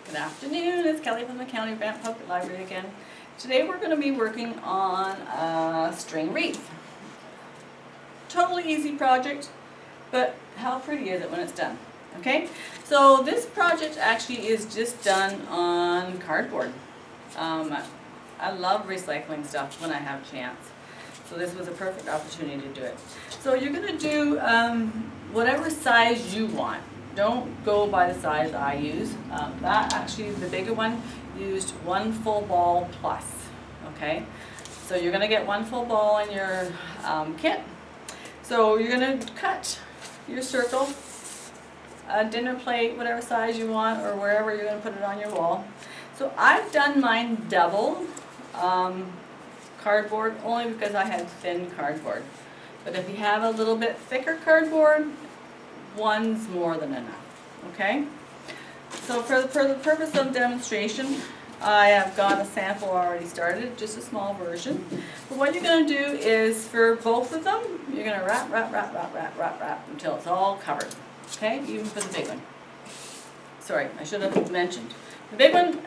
Good afternoon, it's Kelly from the County Brant Public Library again. Today we're going to be working on a string wreath. Totally easy project, but how pretty is it when it's done? Okay, so this project actually is just done on cardboard. I love recycling stuff when I have a chance. So this was a perfect opportunity to do it. So you're going to do whatever size you want. Don't go by the size I use. That actually, the bigger one, used 1 full ball plus. Okay, so you're going to get 1 full ball in your kit. So you're going to cut your circle, a dinner plate, whatever size you want, or wherever you're going to put it on your wall. So I've done mine double cardboard only because I had thin cardboard. But if you have a little bit thicker cardboard, one's more than enough, okay? So for the purpose of demonstration, I have got a sample already started, just a small version. But what you're going to do is, for both of them, you're going to wrap until it's all covered, okay? Even for the big one. Sorry, I should have mentioned. The big one,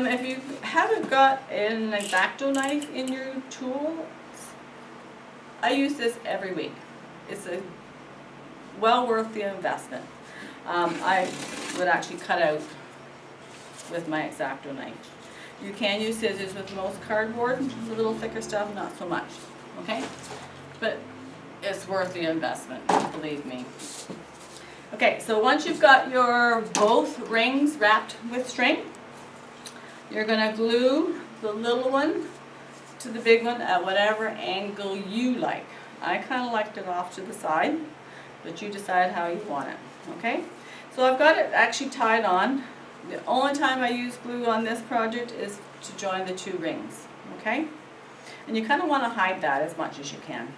if you haven't got an X-Acto knife in your tools, I use this every week. It's a well worth the investment. I would actually cut out with my X-Acto knife. You can use scissors with most cardboard, the little thicker stuff, not so much, okay? But it's worth the investment, believe me. Okay, so once you've got your both rings wrapped with string, you're going to glue the little one to the big one at whatever angle you like. I kind of liked it off to the side, but you decide how you want it, okay? So I've got it actually tied on. The only time I use glue on this project is to join the 2 rings, okay? And you kind of want to hide that as much as you can.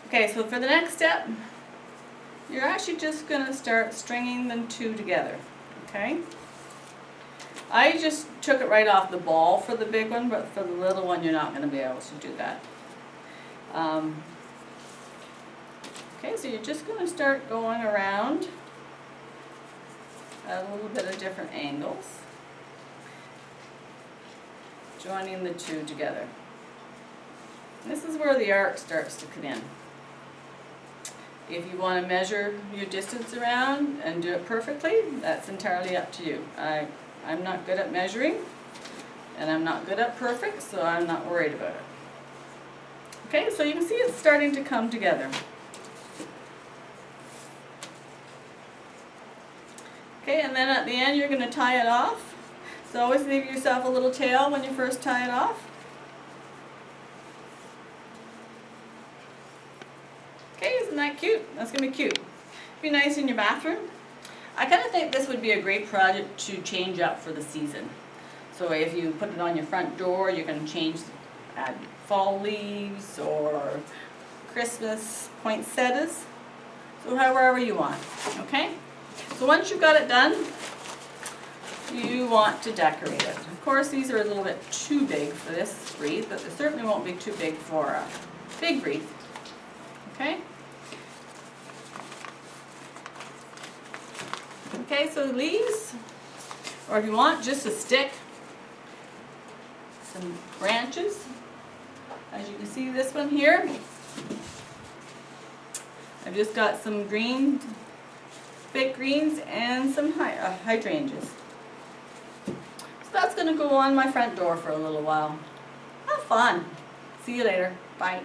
Okay, so for the next step, you're actually just going to start stringing them 2 together, okay? I just took it right off the ball for the big one, but for the little one you're not going to be able to do that. Okay, so you're just going to start going around at a little bit of different angles, joining the 2 together. This is where the arc starts to come in. If you want to measure your distance around and do it perfectly, that's entirely up to you. I'm not good at measuring, and I'm not good at perfect, so I'm not worried about it. Okay, so you can see it's starting to come together. Okay, and then at the end you're going to tie it off. So always leave yourself a little tail when you first tie it off. Okay, isn't that cute? That's going to be cute. Be nice in your bathroom. I kind of think this would be a great project to change up for the season. So if you put it on your front door, you can add fall leaves or Christmas poinsettias. So however you want, okay? So once you've got it done, you want to decorate it. Of course, these are a little bit too big for this wreath, but they certainly won't be too big for a big wreath, okay? Okay, so leaves, or if you want just a stick, some branches. As you can see, this one here, I've just got some green, fake greens and some hydrangeas. So that's going to go on my front door for a little while. Have fun. See you later. Bye.